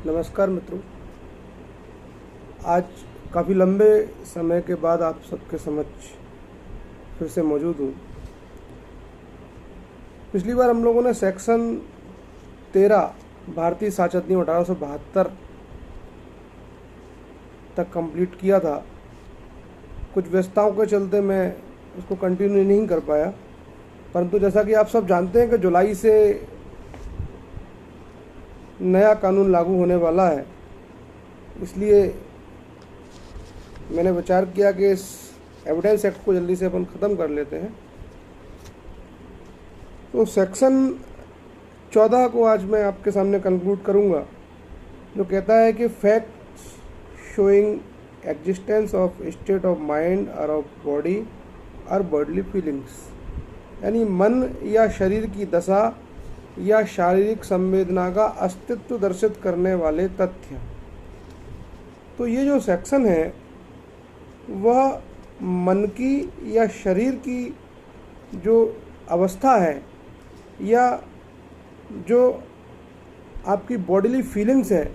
नमस्कार मित्रों। आज काफ़ी लंबे समय के बाद आप सबके समक्ष फिर से मौजूद हूँ। पिछली बार हम लोगों ने सेक्शन 13 भारतीय साक्ष्य अधिनियम 1872 तक कंप्लीट किया था। कुछ व्यस्तताओं के चलते मैं उसको कंटिन्यू नहीं कर पाया, परंतु जैसा कि आप सब जानते हैं कि जुलाई से नया कानून लागू होने वाला है, इसलिए मैंने विचार किया कि इस एविडेंस एक्ट को जल्दी से अपन ख़त्म कर लेते हैं। तो सेक्शन 14 को आज मैं आपके सामने कंक्लूड करूंगा, जो कहता है कि facts showing existence of state of mind और ऑफ बॉडी और बॉडली फीलिंग्स, यानी मन या शरीर की दशा या शारीरिक संवेदना का अस्तित्व दर्शित करने वाले तथ्य। तो ये जो सेक्शन है वह मन की या शरीर की जो अवस्था है या जो आपकी बॉडीली फीलिंग्स है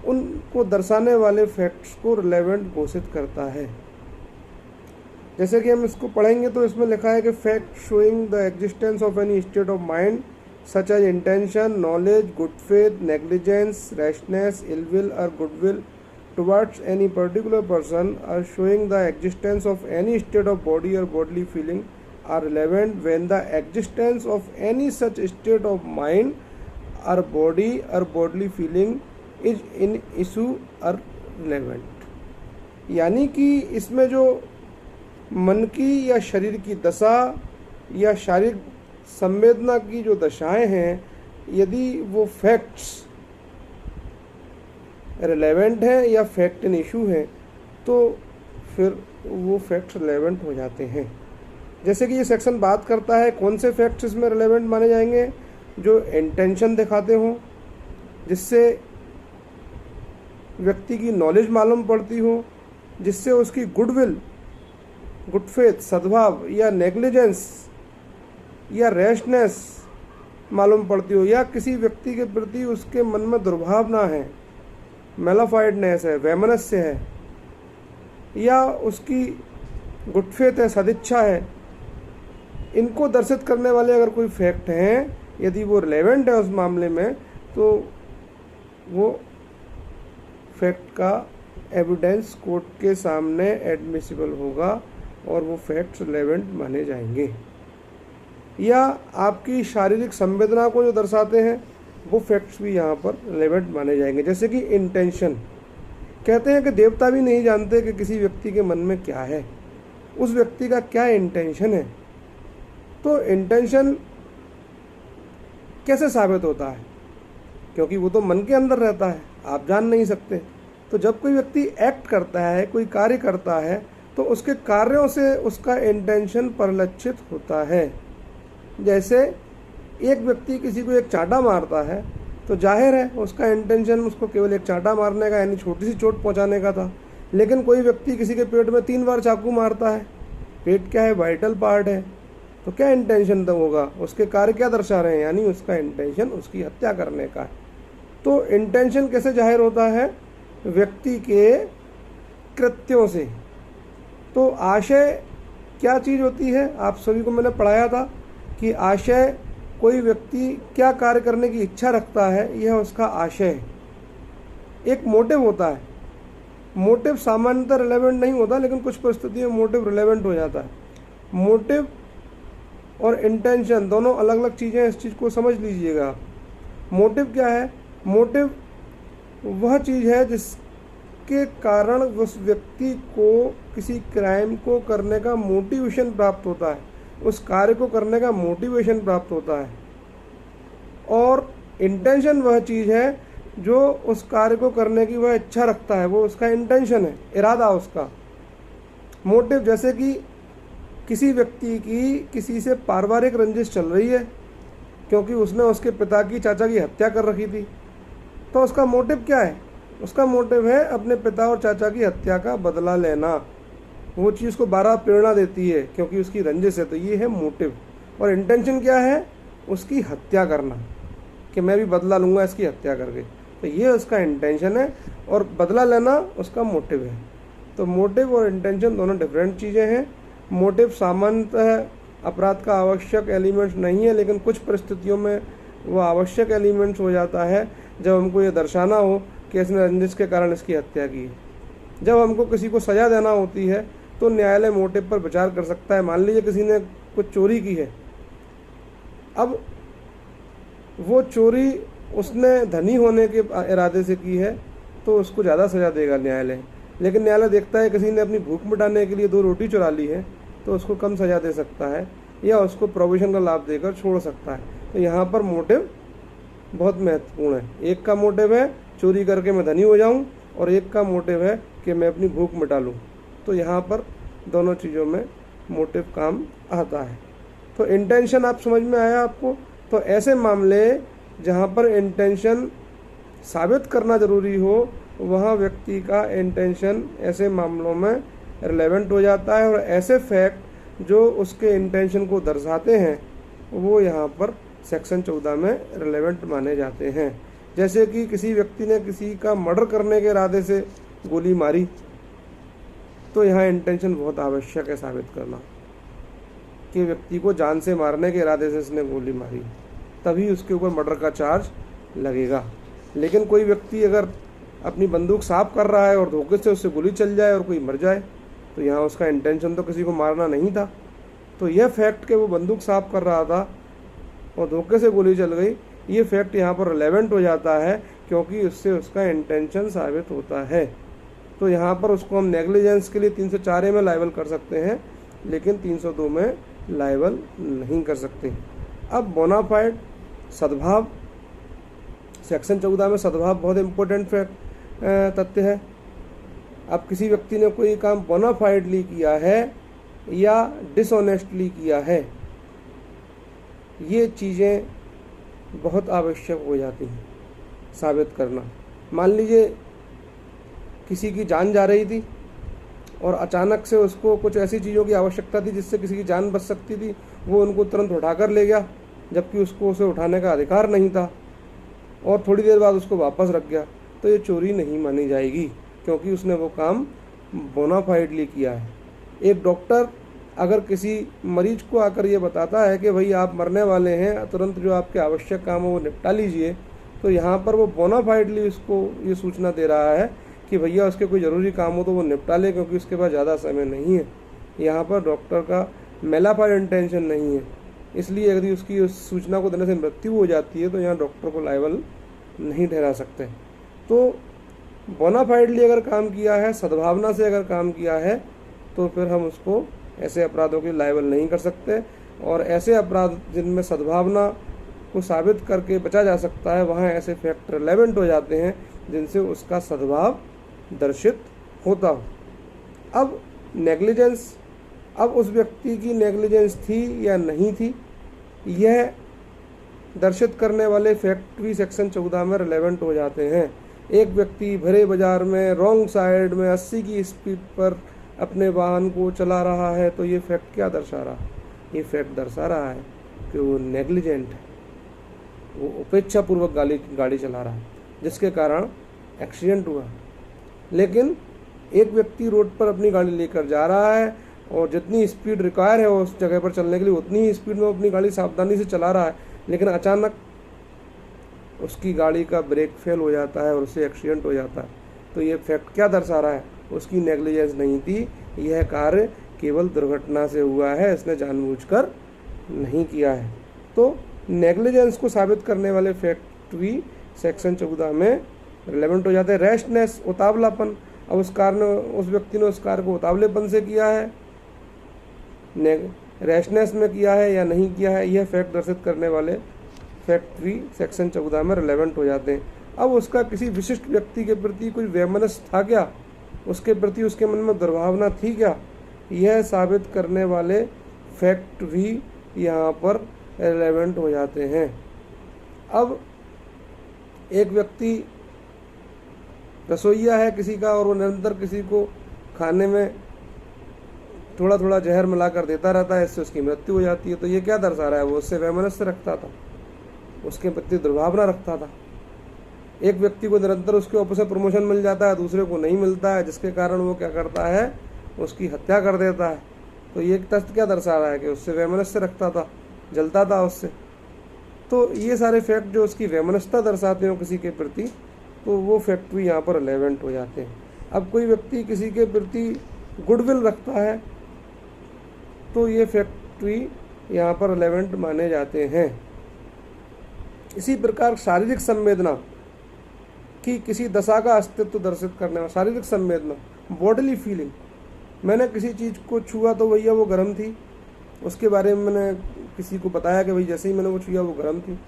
उनको दर्शाने वाले फैक्ट्स को रिलेवेंट घोषित करता है। जैसे कि हम इसको पढ़ेंगे तो इसमें लिखा है कि fact showing the existence of any state of mind such as intention, knowledge, good faith, negligence, rashness, ill will or goodwill towards any particular person, or showing the existence of any state of body or bodily feeling are relevant when the existence of any such state of mind or body or bodily feeling is in issue or relevant। यानी कि इसमें जो मन की या शरीर की दशा या शारीरिक संवेदना की जो दशाएं हैं, यदि वो फैक्ट्स रिलेवेंट हैं या फैक्ट इन इशू हैं तो फिर वो फैक्ट्स रिलेवेंट हो जाते हैं। जैसे कि ये सेक्शन बात करता है कौन से फैक्ट्स इसमें रिलेवेंट माने जाएंगे, जो इंटेंशन दिखाते हों, जिससे व्यक्ति की नॉलेज मालूम पड़ती हो, जिससे उसकी गुडविल, गुड फेथ, सद्भाव या नेग्लिजेंस या रैशनेस मालूम पड़ती हो, या किसी व्यक्ति के प्रति उसके मन में दुर्भावना है, मेलाफाइडनेस है, वैमनस्य है, या उसकी गुड फेथ है, सदिच्छा है, इनको दर्शित करने वाले अगर कोई फैक्ट हैं, यदि वो रिलेवेंट है उस मामले में, तो वो फैक्ट का एविडेंस कोर्ट के सामने एडमिसिबल होगा और वो फैक्ट्स रिलेवेंट माने जाएंगे। या आपकी शारीरिक संवेदना को जो दर्शाते हैं वो फैक्ट्स भी यहाँ पर रिलेवेंट माने जाएंगे। जैसे कि इंटेंशन, कहते हैं कि देवता भी नहीं जानते कि किसी व्यक्ति के मन में क्या है, उस व्यक्ति का क्या इंटेंशन है। तो इंटेंशन कैसे साबित होता है, क्योंकि वो तो मन के अंदर रहता है, आप जान नहीं सकते। तो जब कोई व्यक्ति एक्ट करता है, कोई कार्य करता है, तो उसके कार्यों से उसका इंटेंशन परिलक्षित होता है। जैसे एक व्यक्ति किसी को एक चांटा मारता है तो जाहिर है उसका इंटेंशन उसको केवल एक चांटा मारने का, यानी छोटी सी चोट पहुंचाने का था। लेकिन कोई व्यक्ति किसी के पेट में 3 बार चाकू मारता है, पेट क्या है, वाइटल पार्ट है, तो क्या इंटेंशन तो होगा, उसके कार्य क्या दर्शा रहे हैं, यानी उसका इंटेंशन उसकी हत्या करने का है। तो इंटेंशन कैसे जाहिर होता है, व्यक्ति के कृत्यों से। तो आशय क्या चीज़ होती है, आप सभी को मैंने पढ़ाया था कि आशय, कोई व्यक्ति क्या कार्य करने की इच्छा रखता है, यह उसका आशय है। एक मोटिव होता है, मोटिव सामान्यतः रिलेवेंट नहीं होता, लेकिन कुछ परिस्थितियों में मोटिव रिलेवेंट हो जाता है। मोटिव और इंटेंशन दोनों अलग अलग चीज़ें हैं, इस चीज़ को समझ लीजिएगा। मोटिव क्या है, मोटिव वह चीज़ है जिसके कारण उस व्यक्ति को किसी क्राइम को करने का मोटिवेशन प्राप्त होता है, उस कार्य को करने का मोटिवेशन प्राप्त होता है। और इंटेंशन वह चीज़ है जो उस कार्य को करने की वह इच्छा रखता है, वो उसका इंटेंशन है, इरादा उसका। मोटिव, जैसे कि किसी व्यक्ति की किसी से पारिवारिक रंजिश चल रही है क्योंकि उसने उसके पिता की, चाचा की हत्या कर रखी थी, तो उसका मोटिव क्या है, उसका मोटिव है अपने पिता और चाचा की हत्या का बदला लेना। वो चीज़ को बारहा प्रेरणा देती है क्योंकि उसकी रंजिश है, तो ये है मोटिव। और इंटेंशन क्या है, उसकी हत्या करना, कि मैं भी बदला लूँगा इसकी हत्या करके। तो ये उसका इंटेंशन है और बदला लेना उसका मोटिव है। तो मोटिव और इंटेंशन दोनों डिफरेंट चीज़ें हैं। मोटिव सामान्यतः अपराध का आवश्यक एलिमेंट्स नहीं है, लेकिन कुछ परिस्थितियों में वो आवश्यक एलिमेंट्स हो जाता है जब हमको ये दर्शाना हो कि इसने रंजिश के कारण इसकी हत्या की है। जब हमको किसी को सज़ा देना होती है तो न्यायालय मोटिव पर विचार कर सकता है। मान लीजिए किसी ने कुछ चोरी की है, अब वो चोरी उसने धनी होने के इरादे से की है तो उसको ज़्यादा सज़ा देगा न्यायालय। लेकिन न्यायालय देखता है किसी ने अपनी भूख मिटाने के लिए 2 रोटी चुरा ली है तो उसको कम सज़ा दे सकता है या उसको प्रोविजन का लाभ देकर छोड़ सकता है। तो यहाँ पर मोटिव बहुत महत्वपूर्ण है। एक का मोटिव है चोरी करके मैं धनी हो जाऊँ और एक का मोटिव है कि मैं अपनी भूख मिटा लूँ। तो यहाँ पर दोनों चीज़ों में मोटिव काम आता है। तो इंटेंशन आप समझ में आया आपको। तो ऐसे मामले जहाँ पर इंटेंशन साबित करना ज़रूरी हो वहाँ व्यक्ति का इंटेंशन ऐसे मामलों में रिलेवेंट हो जाता है और ऐसे फैक्ट जो उसके इंटेंशन को दर्शाते हैं वो यहाँ पर सेक्शन 14 में रिलेवेंट माने जाते हैं। जैसे कि किसी व्यक्ति ने किसी का मर्डर करने के इरादे से गोली मारी तो यहाँ इंटेंशन बहुत आवश्यक है साबित करना कि व्यक्ति को जान से मारने के इरादे से इसने गोली मारी, तभी उसके ऊपर मर्डर का चार्ज लगेगा। लेकिन कोई व्यक्ति अगर अपनी बंदूक साफ कर रहा है और धोखे से उससे गोली चल जाए और कोई मर जाए तो यहाँ उसका इंटेंशन तो किसी को मारना नहीं था। तो यह फैक्ट कि वो बंदूक साफ कर रहा था और धोखे से गोली चल गई, ये फैक्ट यहाँ पर रिलेवेंट हो जाता है क्योंकि उससे उसका इंटेंशन साबित होता है। तो यहाँ पर उसको हम नेग्लिजेंस के लिए 304A में लायबल कर सकते हैं, लेकिन 302 में लायबल नहीं कर सकते। अब बोनाफाइड सद्भाव, सेक्शन 14 में सद्भाव बहुत इम्पोर्टेंट तथ्य है। अब किसी व्यक्ति ने कोई काम बोनाफाइडली किया है या डिसऑनेस्टली किया है, ये चीज़ें बहुत आवश्यक हो जाती हैं साबित करना। मान लीजिए किसी की जान जा रही थी और अचानक से उसको कुछ ऐसी चीज़ों की आवश्यकता थी जिससे किसी की जान बच सकती थी, वो उनको तुरंत उठाकर ले गया जबकि उसको उसे उठाने का अधिकार नहीं था और थोड़ी देर बाद उसको वापस रख गया, तो ये चोरी नहीं मानी जाएगी क्योंकि उसने वो काम बोनाफाइडली किया है। एक डॉक्टर अगर किसी मरीज को आकर ये बताता है कि भाई आप मरने वाले हैं, तुरंत जो आपके आवश्यक काम हो वो निपटा लीजिए, तो यहाँ पर वो बोनाफाइडली उसको ये सूचना दे रहा है कि भैया उसके कोई ज़रूरी काम हो तो वो निपटा ले क्योंकि उसके पास ज़्यादा समय नहीं है। यहाँ पर डॉक्टर का मेलाफाइड इंटेंशन नहीं है, इसलिए यदि उसकी उस सूचना को देने से मृत्यु हो जाती है तो यहाँ डॉक्टर को लायबल नहीं ठहरा सकते। तो बोनाफाइडली अगर काम किया है, सद्भावना से अगर काम किया है, तो फिर हम उसको ऐसे अपराधों की लायबल नहीं कर सकते। और ऐसे अपराध जिनमें सद्भावना को साबित करके बचा जा सकता है, वहाँ ऐसे फैक्ट रिलेवेंट हो जाते हैं जिनसे उसका सद्भाव दर्शित होता हो। अब नेग्लिजेंस, अब उस व्यक्ति की नेग्लिजेंस थी या नहीं थी, यह दर्शित करने वाले फैक्ट भी सेक्शन 14 में रिलेवेंट हो जाते हैं। एक व्यक्ति भरे बाजार में रॉन्ग साइड में 80 की स्पीड पर अपने वाहन को चला रहा है, तो ये फैक्ट क्या दर्शा रहा है? ये फैक्ट दर्शा रहा है कि वो नेग्लिजेंट है, वो उपेक्षापूर्वक गाड़ी चला रहा है जिसके कारण एक्सीडेंट हुआ। लेकिन एक व्यक्ति रोड पर अपनी गाड़ी लेकर जा रहा है और जितनी स्पीड रिक्वायर है उस जगह पर चलने के लिए उतनी ही स्पीड में अपनी गाड़ी सावधानी से चला रहा है, लेकिन अचानक उसकी गाड़ी का ब्रेक फेल हो जाता है और उससे एक्सीडेंट हो जाता है। तो ये फैक्ट क्या दर्शा रहा है? उसकी नेग्लिजेंस नहीं थी, यह कार्य केवल दुर्घटना से हुआ है, इसने जानबूझकर नहीं किया है। तो नेग्लिजेंस को साबित करने वाले फैक्ट भी सेक्शन 14 में रिलेवेंट हो जाते हैं। रैशनेस, उतावलापन, अब उस व्यक्ति ने उस कार्य को उतावलेपन से किया है, रैशनेस में किया है या नहीं किया है, यह फैक्ट दर्शित करने वाले फैक्ट भी सेक्शन 14 में रिलेवेंट हो जाते हैं। अब उसका किसी विशिष्ट व्यक्ति के प्रति कोई वैमनस्य था क्या, उसके प्रति उसके मन में दुर्भावना थी क्या, यह साबित करने वाले फैक्ट भी यहाँ पर रिलेवेंट हो जाते हैं। अब एक व्यक्ति रसोइया है किसी का और वो निरंतर किसी को खाने में थोड़ा थोड़ा जहर मिलाकर देता रहता है, इससे उसकी मृत्यु हो जाती है। तो ये क्या दर्शा रहा है? वो उससे वैमनस्य रखता था, उसके प्रति दुर्भावना रखता था। एक व्यक्ति को निरंतर उसके ऑफिस में प्रमोशन मिल जाता है, दूसरे को नहीं मिलता है, जिसके कारण वो क्या करता है, उसकी हत्या कर देता है। तो ये तथ्य क्या दर्शा रहा है कि उससे वैमनस्य रखता था, जलता था उससे। तो ये सारे फैक्ट जो उसकी वैमनस्यता दर्शाते हो किसी के प्रति, तो वो फैक्ट भी यहाँ पर रिलेवेंट हो जाते हैं। अब कोई व्यक्ति किसी के प्रति गुडविल रखता है तो ये फैक्ट भी यहाँ पर रिलेवेंट माने जाते हैं। इसी प्रकार शारीरिक संवेदना की किसी दशा का अस्तित्व दर्शित करने में, शारीरिक संवेदना, बॉडीली फीलिंग, मैंने किसी चीज़ को छुआ तो भैया वो गर्म थी, उसके बारे में मैंने किसी को बताया कि भाई जैसे ही मैंने वो छुआ वो गर्म थी,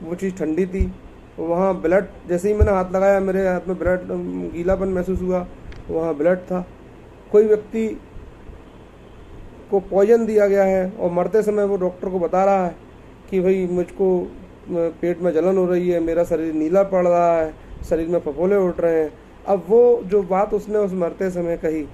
वो चीज़ ठंडी थी, वहाँ ब्लड, जैसे ही मैंने हाथ लगाया मेरे हाथ में ब्लड, गीलापन महसूस हुआ, वहाँ ब्लड था। कोई व्यक्ति को पॉइजन दिया गया है और मरते समय वो डॉक्टर को बता रहा है कि भाई मुझको पेट में जलन हो रही है, मेरा शरीर नीला पड़ रहा है, शरीर में फफोले उठ रहे हैं। अब वो जो बात उसने उस मरते समय कही,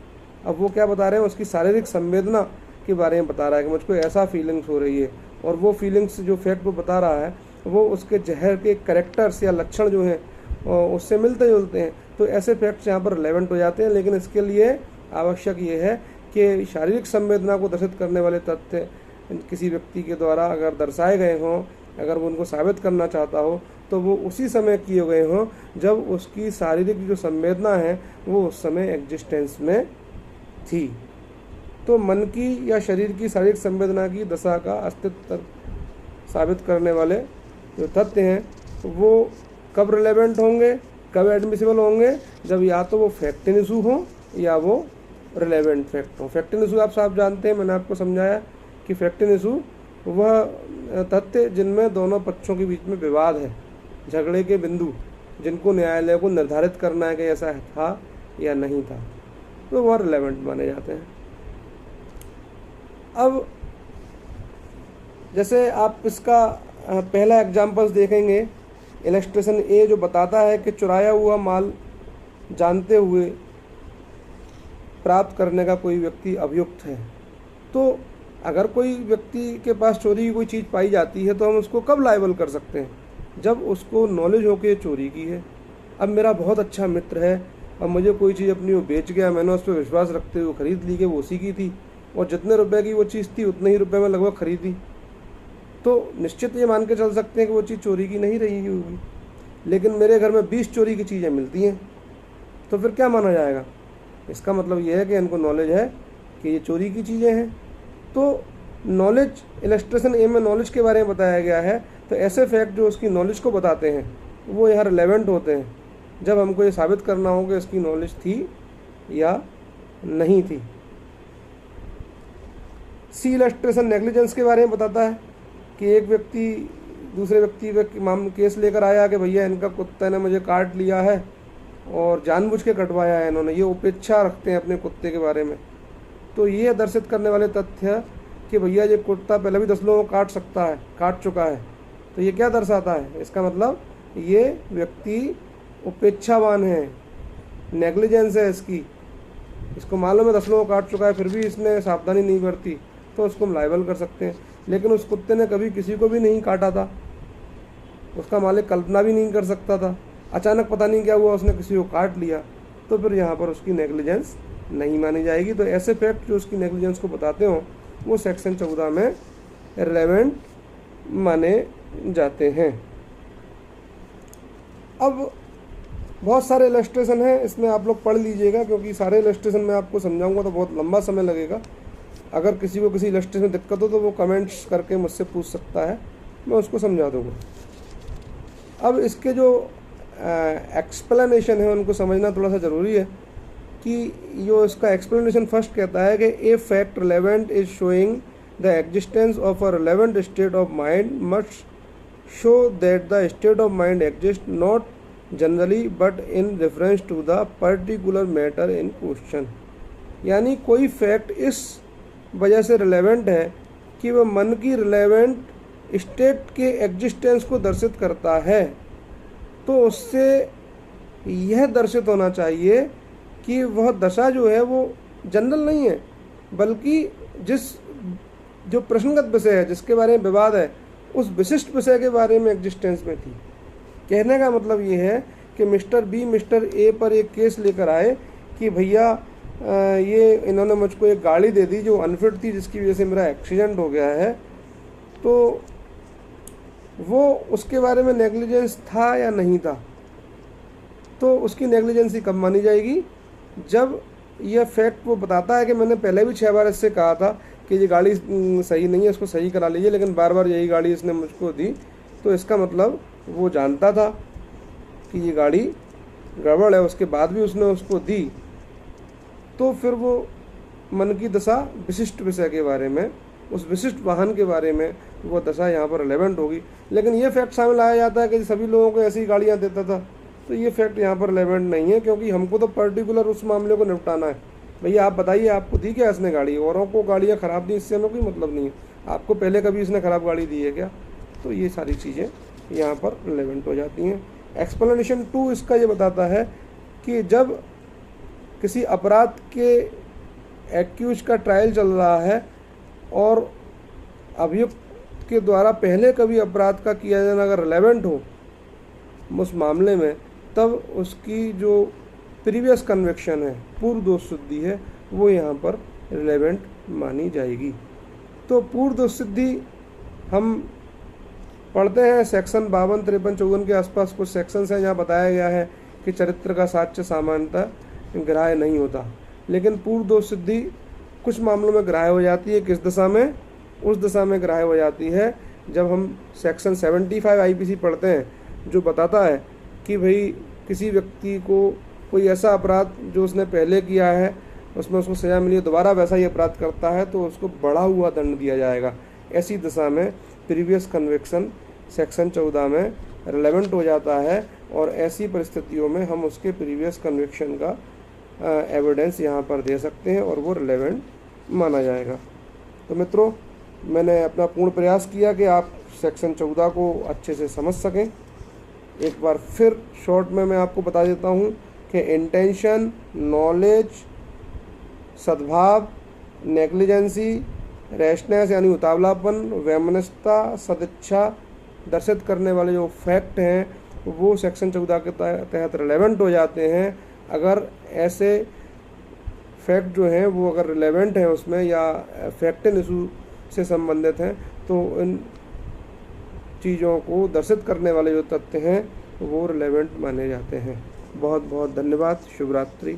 अब वो क्या बता रहे हैं, उसकी शारीरिक संवेदना के बारे में बता रहा है कि मुझको ऐसा फीलिंग्स हो रही है, और वो फीलिंग्स जो फैक्ट वो बता रहा है वो उसके जहर के कैरेक्टर्स या लक्षण जो हैं उससे मिलते जुलते हैं। तो ऐसे फैक्ट्स यहाँ पर रिलेवेंट हो जाते हैं। लेकिन इसके लिए आवश्यक ये है कि शारीरिक संवेदना को दर्शित करने वाले तथ्य किसी व्यक्ति के द्वारा अगर दर्शाए गए हों, अगर वो उनको साबित करना चाहता हो, तो वो उसी समय किए गए हों जब उसकी शारीरिक जो संवेदना है वो उस समय एग्जिस्टेंस में थी। तो मन की या शरीर की शारीरिक संवेदना की दशा का अस्तित्व साबित करने वाले जो तथ्य हैं वो कब रिलेवेंट होंगे, कब एडमिसिबल होंगे, जब या तो वो फैक्ट इन इशू हो या वो रिलेवेंट फैक्ट हो। फैक्ट इन इशू आप साहब जानते हैं, मैंने आपको समझाया कि फैक्ट इन इशू वह तथ्य जिनमें दोनों पक्षों के बीच में विवाद है, झगड़े के बिंदु, जिनको न्यायालय को निर्धारित करना है कि ऐसा था या नहीं था, तो वह रिलेवेंट माने जाते हैं। अब जैसे आप इसका पहला एग्जाम्पल्स देखेंगे, इलस्ट्रेशन ए जो बताता है कि चुराया हुआ माल जानते हुए प्राप्त करने का कोई व्यक्ति अभियुक्त है। तो अगर कोई व्यक्ति के पास चोरी की कोई चीज़ पाई जाती है तो हम उसको कब लायबल कर सकते हैं, जब उसको नॉलेज हो कि चोरी की है। अब मेरा बहुत अच्छा मित्र है और मुझे कोई चीज़ अपनी वो बेच गया, मैंने उस पर विश्वास रखते हुए खरीद ली कि वो उसी की थी, और जितने रुपए की वो चीज़ थी उतने ही रुपए में लगभग खरीदी, तो निश्चित ये मान के चल सकते हैं कि वो चीज़ चोरी की नहीं रही होगी। लेकिन मेरे घर में 20 चोरी की चीज़ें मिलती हैं, तो फिर क्या माना जाएगा? इसका मतलब ये है कि इनको नॉलेज है कि ये चोरी की चीज़ें हैं। तो नॉलेज, इलस्ट्रेशन ए में नॉलेज के बारे में बताया गया है, तो ऐसे फैक्ट जो उसकी नॉलेज को बताते हैं वो यहाँ रिलेवेंट होते हैं जब हमको ये साबित करना हो कि इसकी नॉलेज थी या नहीं थी। सी इलस्ट्रेशन नेग्लिजेंस के बारे में बताता है कि एक व्यक्ति दूसरे व्यक्ति पे केस लेकर आया कि भैया इनका कुत्ते ने मुझे काट लिया है और जानबूझ के कटवाया है इन्होंने, ये उपेक्षा रखते हैं अपने कुत्ते के बारे में। तो ये दर्शित करने वाले तथ्य कि भैया ये कुत्ता पहले भी 10 लोगों को काट चुका है, तो ये क्या दर्शाता है? इसका मतलब ये व्यक्ति उपेक्षावान है, नेग्लिजेंस है इसकी, इसको मालूम है 10 लोगों को काट चुका है फिर भी इसने सावधानी नहीं बरती, तो उसको हम लायबल कर सकते हैं। लेकिन उस कुत्ते ने कभी किसी को भी नहीं काटा था, उसका मालिक कल्पना भी नहीं कर सकता था, अचानक पता नहीं क्या हुआ उसने किसी को काट लिया, तो फिर यहाँ पर उसकी नेग्लिजेंस नहीं मानी जाएगी। तो ऐसे फैक्ट जो उसकी नेग्लिजेंस को बताते हो वो सेक्शन 14 में रिलेवेंट माने जाते हैं। अब बहुत सारे इलस्ट्रेशन हैं, इसमें आप लोग पढ़ लीजिएगा, क्योंकि सारे इलस्ट्रेशन मैं आपको समझाऊंगा तो बहुत लंबा समय लगेगा। अगर किसी को किसी इलस्ट्रेशन में दिक्कत हो तो वो कमेंट्स करके मुझसे पूछ सकता है, मैं उसको समझा दूंगा। अब इसके जो एक्सप्लेनेशन है उनको समझना थोड़ा सा ज़रूरी है कि जो इसका एक्सप्लेनेशन फर्स्ट कहता है कि a fact relevant is showing the existence of a relevant state of mind must show that the state of mind exist not generally but in reference to the particular matter in question. यानी कोई fact इस वजह से relevant है कि वह मन की रिलेवेंट स्टेट के एग्जिस्टेंस को दर्शित करता है, तो उससे यह दर्शित होना चाहिए कि वह दशा जो है वो जनरल नहीं है, बल्कि जो प्रश्नगत विषय है जिसके बारे में विवाद है उस विशिष्ट विषय के बारे में एग्जिस्टेंस में थी। कहने का मतलब ये है कि मिस्टर बी मिस्टर ए पर एक केस लेकर आए कि भैया ये इन्होंने मुझको एक गाड़ी दे दी जो अनफिट थी, जिसकी वजह से मेरा एक्सीडेंट हो गया है, तो वो उसके बारे में नेग्लिजेंस था या नहीं था। तो उसकी नेग्लिजेंसी कब मानी जाएगी? जब यह फैक्ट वो बताता है कि मैंने पहले भी 6 बार इससे कहा था कि ये गाड़ी सही नहीं है, इसको सही करा लीजिए, लेकिन बार बार यही गाड़ी इसने मुझको दी, तो इसका मतलब वो जानता था कि ये गाड़ी गड़बड़ है, उसके बाद भी उसने उसको दी। तो फिर वो मन की दशा विशिष्ट विषय के बारे में, उस विशिष्ट वाहन के बारे में वो दशा यहाँ पर रिलेवेंट होगी। लेकिन ये फैक्ट शामिल लाया जाता है कि सभी लोगों को ऐसी गाड़ियाँ देता था, तो ये फैक्ट यहाँ पर रिलेवेंट नहीं है, क्योंकि हमको तो पर्टिकुलर उस मामले को निपटाना है। भैया आप बताइए, आपको दी क्या इसने गाड़ी? औरों को गाड़ियाँ ख़राब दी, इससे हमें कोई मतलब नहीं है। आपको पहले कभी इसने ख़राब गाड़ी दी है क्या? तो ये सारी चीज़ें यहाँ पर रिलेवेंट हो जाती हैं। एक्सप्लेनेशन 2 इसका ये बताता है कि जब किसी अपराध के एक्यूज का ट्रायल चल रहा है और अभियुक्त के द्वारा पहले कभी अपराध का किया जाना अगर रिलेवेंट हो उस मामले में, तब उसकी जो प्रीवियस कन्विक्शन है, पूर्व दोष सिद्धि है, वो यहाँ पर रिलेवेंट मानी जाएगी। तो पूर्व दोष सिद्धि हम पढ़ते हैं सेक्शन 52, 53, 54 के आसपास कुछ सेक्शंस हैं जहाँ बताया गया है कि चरित्र का साक्ष्य सामान्यतः ग्राह्य नहीं होता, लेकिन पूर्व दोष सिद्धि कुछ मामलों में ग्राह्य हो जाती है। किस दशा में? उस दशा में ग्राह्य हो जाती है जब हम सेक्शन 75 आईपीसी पढ़ते हैं, जो बताता है कि भाई किसी व्यक्ति को कोई ऐसा अपराध जो उसने पहले किया है उसमें उसको सज़ा मिली है, दोबारा वैसा ही अपराध करता है तो उसको बढ़ा हुआ दंड दिया जाएगा। ऐसी दशा में प्रीवियस कन्विक्शन सेक्शन 14 में रिलेवेंट हो जाता है, और ऐसी परिस्थितियों में हम उसके प्रीवियस कन्विक्शन का एविडेंस यहाँ पर दे सकते हैं और वो रिलेवेंट माना जाएगा। तो मित्रों, मैंने अपना पूर्ण प्रयास किया कि आप सेक्शन 14 को अच्छे से समझ सकें। एक बार फिर शॉर्ट में मैं आपको बता देता हूँ कि इंटेंशन, नॉलेज, सद्भाव, नेग्लिजेंसी, रैशनेस यानी उतावलापन, वैमनस्यता, सदिच्छा दर्शित करने वाले जो फैक्ट हैं वो सेक्शन 14 के तहत रिलेवेंट हो जाते हैं। अगर ऐसे फैक्ट जो हैं वो अगर रिलेवेंट हैं उसमें या फैक्टन इशू से संबंधित हैं, तो इन चीज़ों को दर्शित करने वाले जो तथ्य हैं वो रिलेवेंट माने जाते हैं। बहुत बहुत धन्यवाद। शुभ रात्रि।